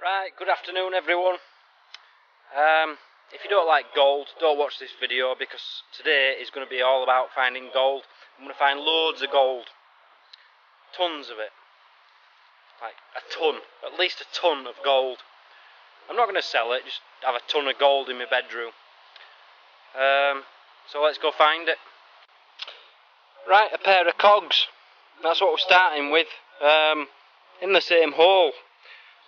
Right, good afternoon everyone. If you don't like gold, don't watch this video because today is going to be all about finding gold. I'm going to find loads of gold. Tons of it. Like a ton, at least a ton of gold. I'm not going to sell it, just have a ton of gold in my bedroom. So let's go find it. Right, a pair of cogs. That's what we're starting with. In the same hole.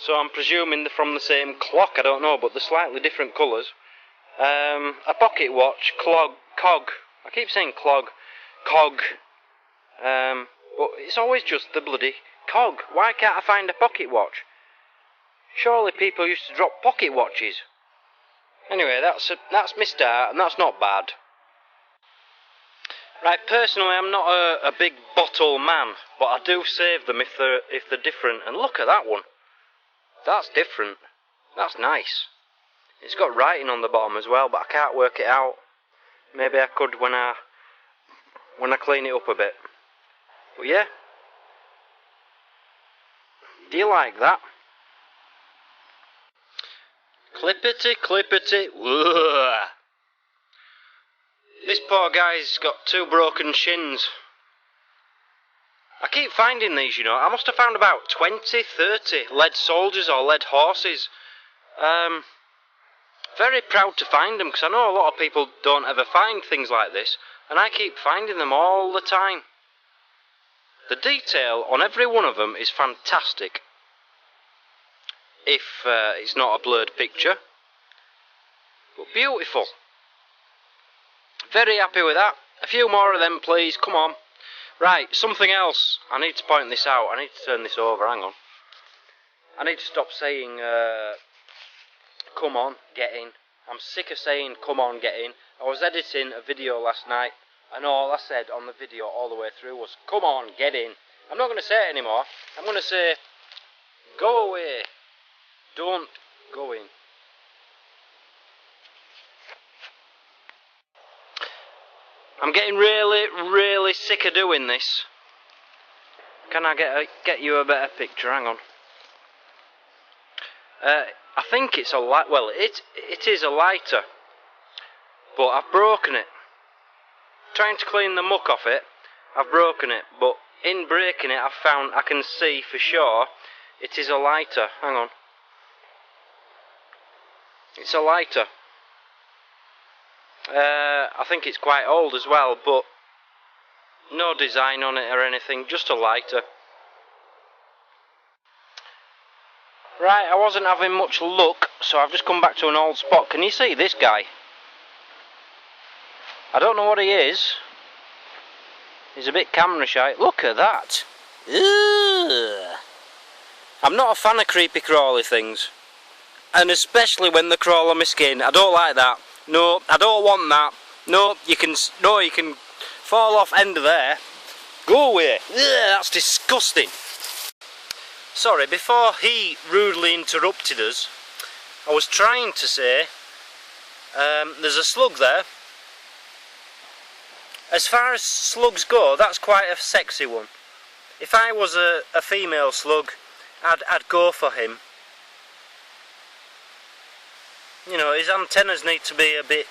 So I'm presuming they're from the same clock, I don't know, but they're slightly different colours. A pocket watch, cog. I keep saying cog. But it's always just the bloody cog. Why can't I find a pocket watch? Surely people used to drop pocket watches. Anyway, that's my start, and that's not bad. Right, personally, I'm not a big bottle man, but I do save them if they're different. And look at that one. That's different. That's nice. It's got writing on the bottom as well, but I can't work it out. Maybe I could when I clean it up a bit. But yeah. Do you like that? Clippity, clippity, whoa. This poor guy's got 2 broken shins. I keep finding these, you know. I must have found about 20, 30 lead soldiers or lead horses. Very proud to find them, because I know a lot of people don't ever find things like this, and I keep finding them all the time. The detail on every one of them is fantastic. If it's not a blurred picture. But beautiful. Very happy with that. A few more of them, please. Come on. Right, something else. I need to point this out. I need to turn this over. Hang on. I need to stop saying, come on, get in. I'm sick of saying, come on, get in. I was editing a video last night, and all I said on the video all the way through was, come on, get in. I'm not going to say it anymore. I'm going to say, go away. Don't go in. I'm getting really sick of doing this. Can I get you a better picture? Hang on. I think it's a light. Well, it is a lighter, but I've broken it. Trying to clean the muck off it, I've broken it. But in breaking it, I can see for sure it is a lighter. Hang on. It's a lighter. I think it's quite old as well, but no design on it or anything, just a lighter. Right, I wasn't having much luck, so I've just come back to an old spot. Can you see this guy? I don't know what he is. He's a bit camera shy. Look at that. Ugh. I'm not a fan of creepy crawly things. And especially when they crawl on my skin. I don't like that. No, I don't want that. No, you can fall off end of there. Go away. Ugh, that's disgusting. Sorry, before he rudely interrupted us, I was trying to say, there's a slug there. As far as slugs go, that's quite a sexy one. If I was a female slug, I'd go for him. You know, his antennas need to be a bit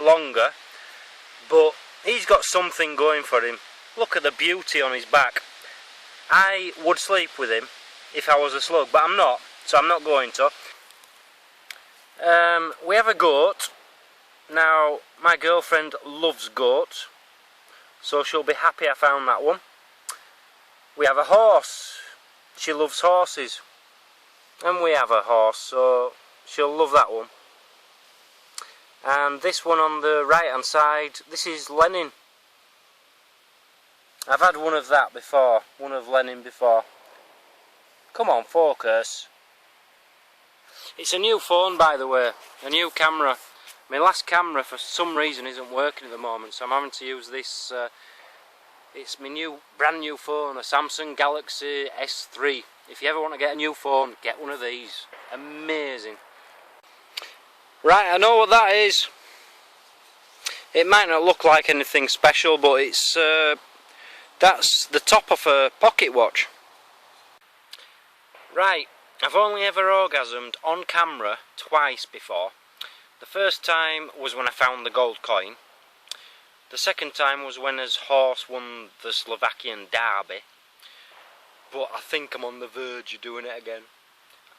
longer, but he's got something going for him. Look at the beauty on his back. I would sleep with him if I was a slug, but I'm not, so I'm not going to. We have a goat. Now, my girlfriend loves goats, so she'll be happy I found that one. We have a horse. She loves horses. And we have a horse, so she'll love that one. And this one on the right hand side, this is Lenin. I've had one of that before, one of Lenin before. Come on, focus. It's a new phone, by the way, a new camera. My last camera for some reason isn't working at the moment, so I'm having to use this. It's my brand new phone, a Samsung Galaxy S3. If you ever want to get a new phone, get one of these. Amazing. Right, I know what that is. It might not look like anything special, but it's that's the top of a pocket watch. Right, I've only ever orgasmed on camera twice before. The first time was when I found the gold coin. The second time was when his horse won the Slovakian derby. But I think I'm on the verge of doing it again.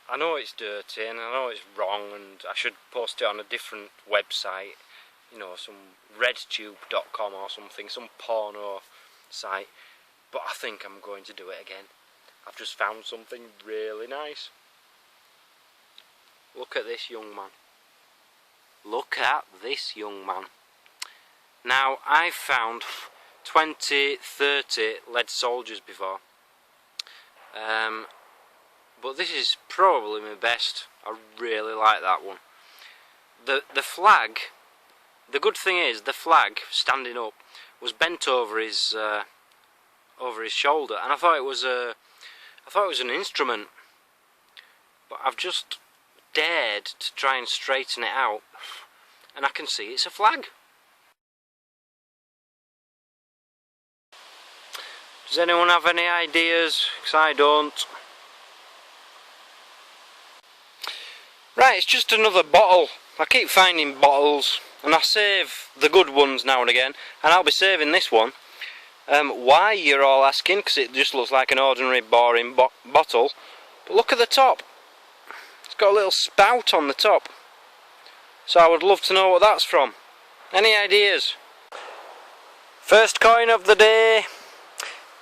I know it's dirty and I know it's wrong and I should post it on a different website. You know, some redtube.com or something, some porno site. But I think I'm going to do it again. I've just found something really nice. Look at this young man. Look at this young man. Now, I've found 20, 30 lead soldiers before. But this is probably my best. I really like that one. The flag, the good thing is, the flag, standing up, was bent over his shoulder, and I thought it was an instrument. But I've just dared to try and straighten it out, and I can see it's a flag. Does anyone have any ideas? Because I don't. Right, it's just another bottle. I keep finding bottles, and I save the good ones now and again, and I'll be saving this one. Why, you're all asking, because it just looks like an ordinary boring bottle. But look at the top. It's got a little spout on the top. So I would love to know what that's from. Any ideas? First coin of the day.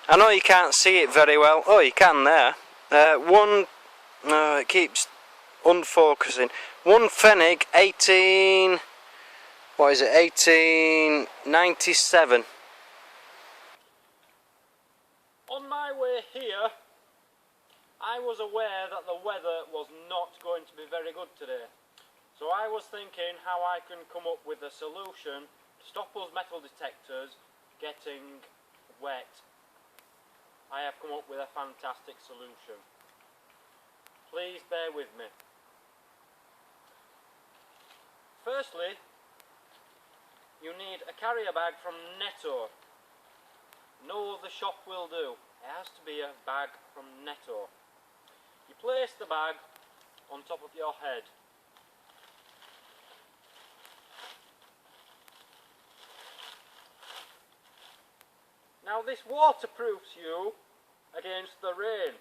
I know you can't see it very well. Oh, you can there. It keeps unfocusing. One Pfennig, 1897. On my way here, I was aware that the weather was not going to be very good today. So I was thinking how I can come up with a solution to stop those metal detectors getting wet. I have come up with a fantastic solution. Please bear with me. Firstly, you need a carrier bag from Netto. No other shop will do. It has to be a bag from Netto. You place the bag on top of your head. Now this waterproofs you against the rain.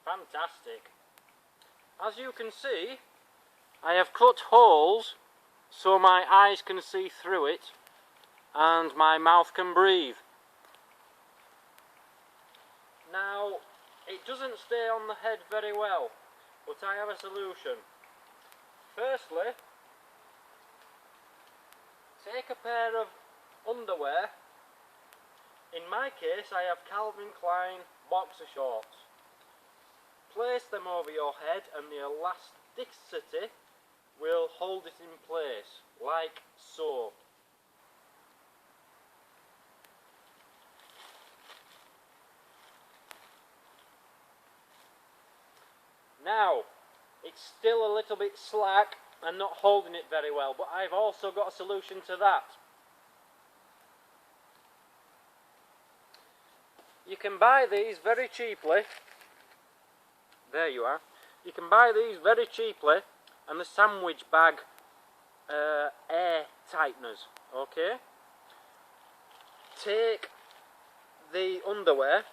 Fantastic. As you can see, I have cut holes so my eyes can see through it and my mouth can breathe. Now, it doesn't stay on the head very well, but I have a solution. Firstly, take a pair of underwear. In my case, I have Calvin Klein boxer shorts. Place them over your head and the elasticity will hold it in place, like so. Now, it's still a little bit slack and not holding it very well, but I've also got a solution to that. You can buy these very cheaply. There you are. You can buy these very cheaply, and the sandwich bag air tighteners. Okay? Take the underwear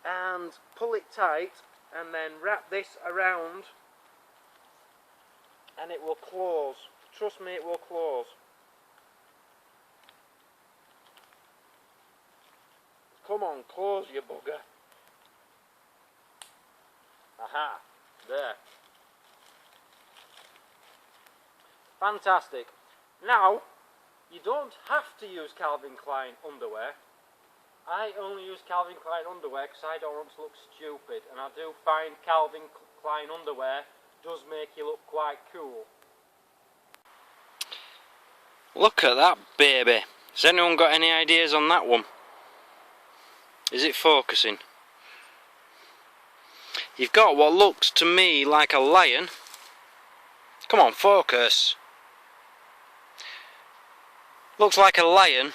and pull it tight, and then wrap this around, and it will close. Trust me, it will close. Come on, close, you bugger. Aha, there. Fantastic. Now, you don't have to use Calvin Klein underwear. I only use Calvin Klein underwear because I don't want to look stupid, and I do find Calvin Klein underwear does make you look quite cool. Look at that baby. Has anyone got any ideas on that one? Is it focusing? You've got what looks to me like a lion. Come on, focus. Looks like a lion,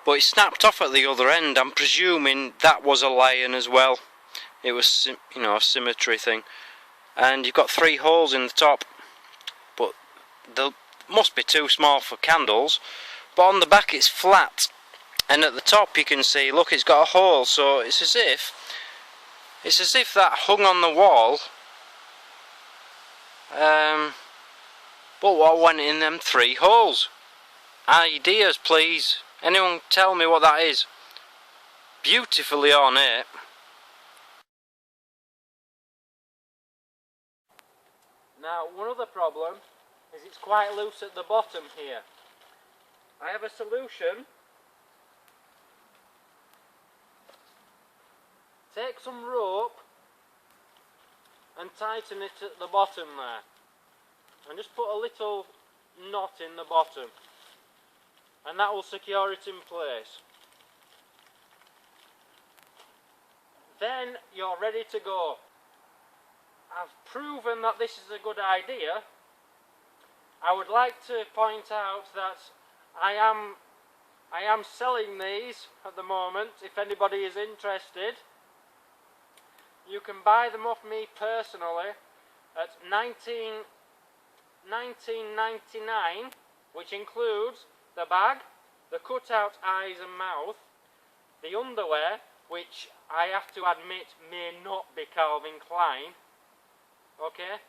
but it snapped off at the other end. I'm presuming that was a lion as well. It was, you know, a symmetry thing. And you've got 3 holes in the top, but they must be too small for candles. But on the back it's flat, and at the top you can see, look, it's got a hole. So it's as if that hung on the wall. But what went in them 3 holes? Ideas, please. Anyone tell me what that is? Beautifully ornate. Now, one other problem is it's quite loose at the bottom here. I have a solution. Take some rope and tighten it at the bottom there. And just put a little knot in the bottom. And that will secure it in place. Then you're ready to go. I've proven that this is a good idea. I would like to point out that I am selling these at the moment. If anybody is interested, you can buy them off me personally at $19.99, which includes the bag, the cutout eyes and mouth, the underwear, which I have to admit may not be Calvin Klein. Okay.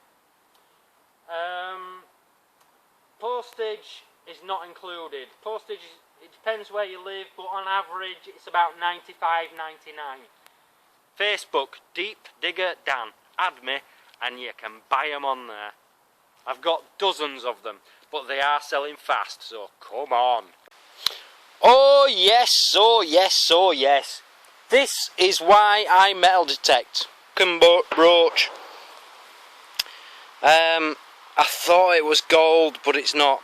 Postage is not included. Postage, it depends where you live, but on average it's about $95.99. Facebook, Deep Digger Dan. Add me and you can buy them on there. I've got dozens of them, but they are selling fast, so come on. Oh yes, oh yes, oh yes. This is why I metal detect. Brooch. I thought it was gold, but it's not.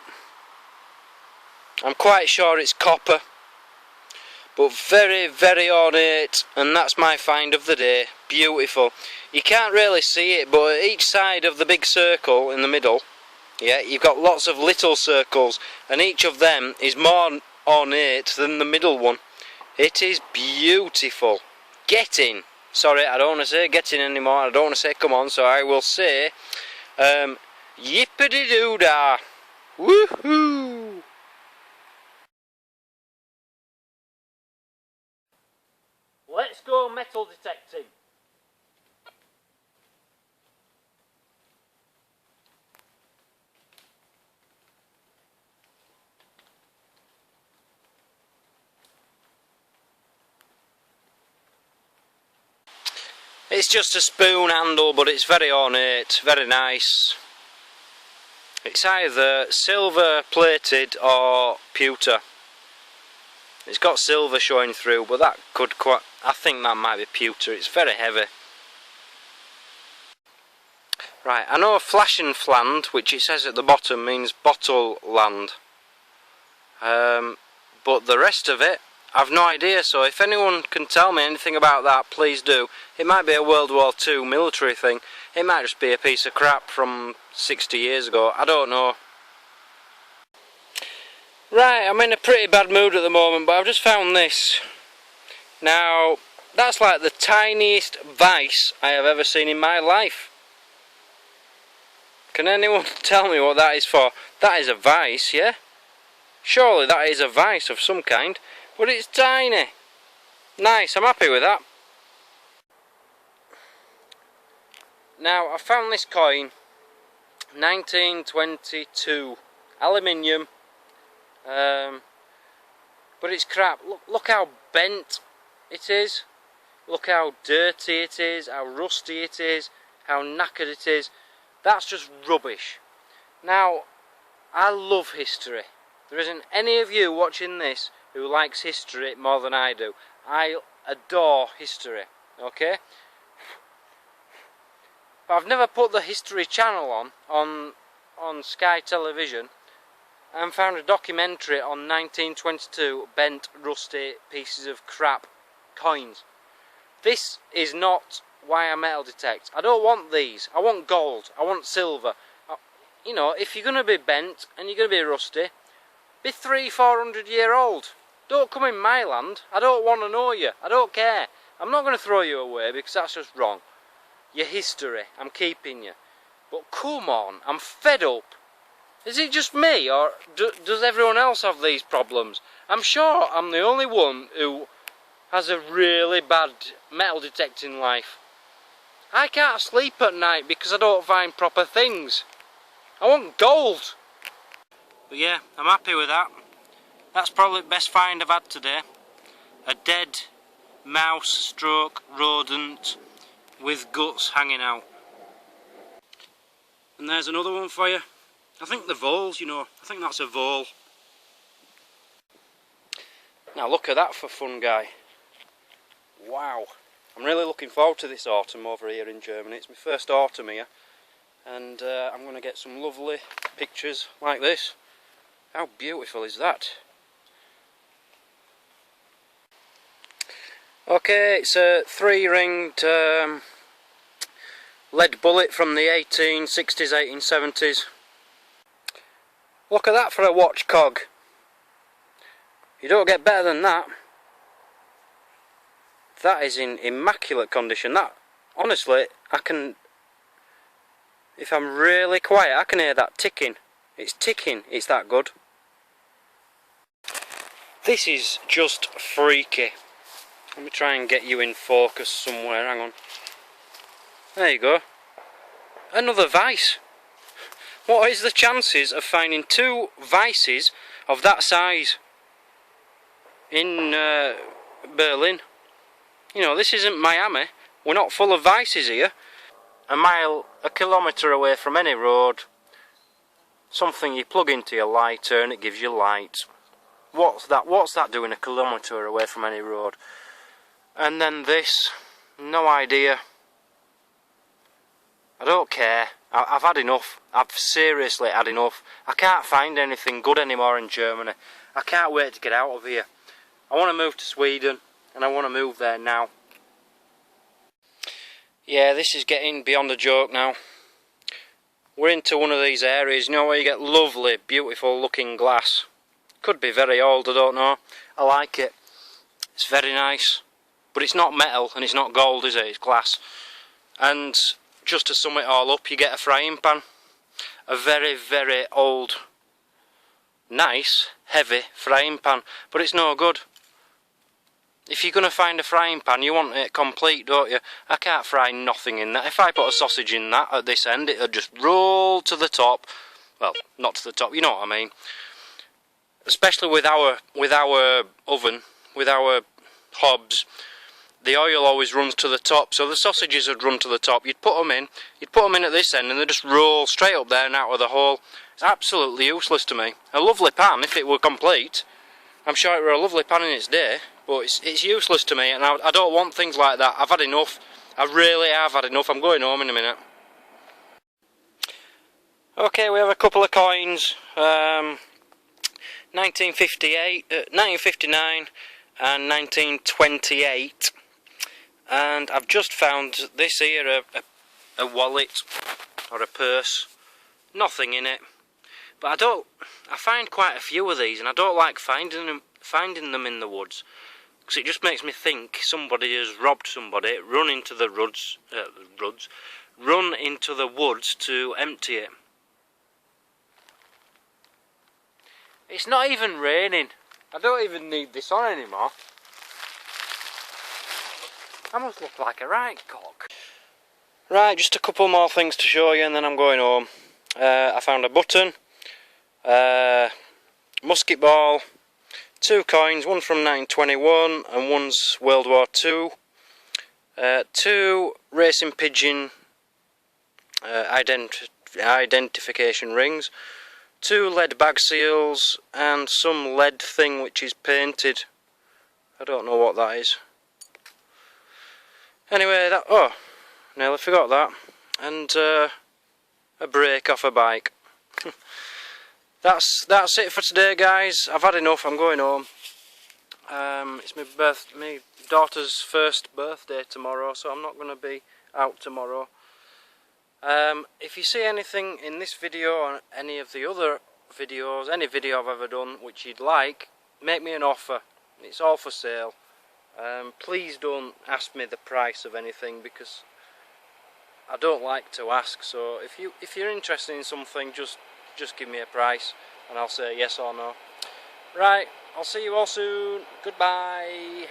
I'm quite sure it's copper, but very, very ornate, and that's my find of the day. Beautiful. You can't really see it, but at each side of the big circle in the middle, yeah, you've got lots of little circles, and each of them is more ornate than the middle one. It is beautiful. Get in. Sorry, I don't want to say get in anymore. I don't want to say come on, so I will say yippity-doo-dah. Woohoo! Let's go metal detecting. It's just a spoon handle, but it's very ornate, very nice. It's either silver plated or pewter. It's got silver showing through, but that could quite, I think that might be pewter. It's very heavy. Right, I know flash and fland, which it says at the bottom, means bottle land. But the rest of it, I've no idea, so if anyone can tell me anything about that, please do. It might be a World War II military thing. It might just be a piece of crap from 60 years ago. I don't know. Right, I'm in a pretty bad mood at the moment, but I've just found this. Now, that's like the tiniest vice I have ever seen in my life. Can anyone tell me what that is for? That is a vice, yeah? Surely that is a vice of some kind. But it's tiny. Nice, I'm happy with that. Now, I found this coin, 1922, aluminium, but it's crap. Look how bent it is, look how dirty it is, how rusty it is, how knackered it is. That's just rubbish. Now, I love history. There isn't any of you watching this who likes history more than I do. I adore history, okay? But I've never put the History Channel on Sky Television and found a documentary on 1922 bent, rusty pieces of crap coins. This is not why I metal detect. I don't want these. I want gold. I want silver. You know, if you're going to be bent and you're going to be rusty, be 300-400 year old. Don't come in my land. I don't want to know you. I don't care. I'm not going to throw you away because that's just wrong. Your history, I'm keeping you. But come on, I'm fed up. Is it just me, or does everyone else have these problems? I'm sure I'm the only one who has a really bad metal detecting life. I can't sleep at night because I don't find proper things. I want gold. But yeah, I'm happy with that. That's probably the best find I've had today. A dead mouse stroke rodent with guts hanging out. And there's another one for you. I think the voles, you know, I think that's a vole. Now look at that for fun, guy. Wow. I'm really looking forward to this autumn over here in Germany. It's my first autumn here. And I'm going to get some lovely pictures like this. How beautiful is that? Okay, it's a 3-ringed lead bullet from the 1860s, 1870s. Look at that for a watch cog. You don't get better than that. That is in immaculate condition. That, honestly, I can, if I'm really quiet, I can hear that ticking. It's ticking, it's that good. This is just freaky. Let me try and get you in focus somewhere, hang on. There you go. Another vice. What is the chances of finding 2 vices of that size in Berlin? You know, this isn't Miami. We're not full of vices here. A kilometre away from any road, something you plug into your lighter and it gives you light. What's that doing a kilometre away from any road? And then this, no idea. I don't care. I've had enough. I've seriously had enough. I can't find anything good anymore in Germany. I can't wait to get out of here. I want to move to Sweden, and I want to move there now. Yeah, this is getting beyond a joke now. We're into one of these areas, you know, where you get lovely, beautiful looking glass. Could be very old, I don't know. I like it. It's very nice. But it's not metal and it's not gold, is it? It's glass. And just to sum it all up, you get a frying pan. A very, very old, nice, heavy frying pan. But it's no good. If you're going to find a frying pan, you want it complete, don't you? I can't fry nothing in that. If I put a sausage in that at this end, it'll just roll to the top. Well, not to the top, you know what I mean. Especially with our oven, with our hobs, the oil always runs to the top, so the sausages would run to the top. You'd put them in at this end, and they just roll straight up there and out of the hole. It's absolutely useless to me. A lovely pan if it were complete. I'm sure it were a lovely pan in its day, but it's useless to me, and I don't want things like that. I've had enough. I really have had enough. I'm going home in a minute. Okay, we have a couple of coins. 1958, 1959 and 1928. And I've just found this here, a wallet or a purse. Nothing in it. But I find quite a few of these, and I don't like finding them in the woods, because it just makes me think somebody has robbed somebody, run into the woods to empty it. It's not even raining. I don't even need this on anymore. I must look like a right cock. Right, just a couple more things to show you and then I'm going home. I found a button, musket ball, 2 coins, one from 1921 and one's World War II, 2 racing pigeon identification rings, 2 lead bag seals and some lead thing which is painted. I don't know what that is. Anyway, nearly forgot that. And a brake off a bike. That's it for today, guys. I've had enough. I'm going home. It's my daughter's first birthday tomorrow, so I'm not going to be out tomorrow. If you see anything in this video or any of the other videos, any video I've ever done which you'd like, make me an offer. It's all for sale. Please don't ask me the price of anything, because I don't like to ask. So if you're interested in something, just give me a price and I'll say yes or no. Right, I'll see you all soon. Goodbye.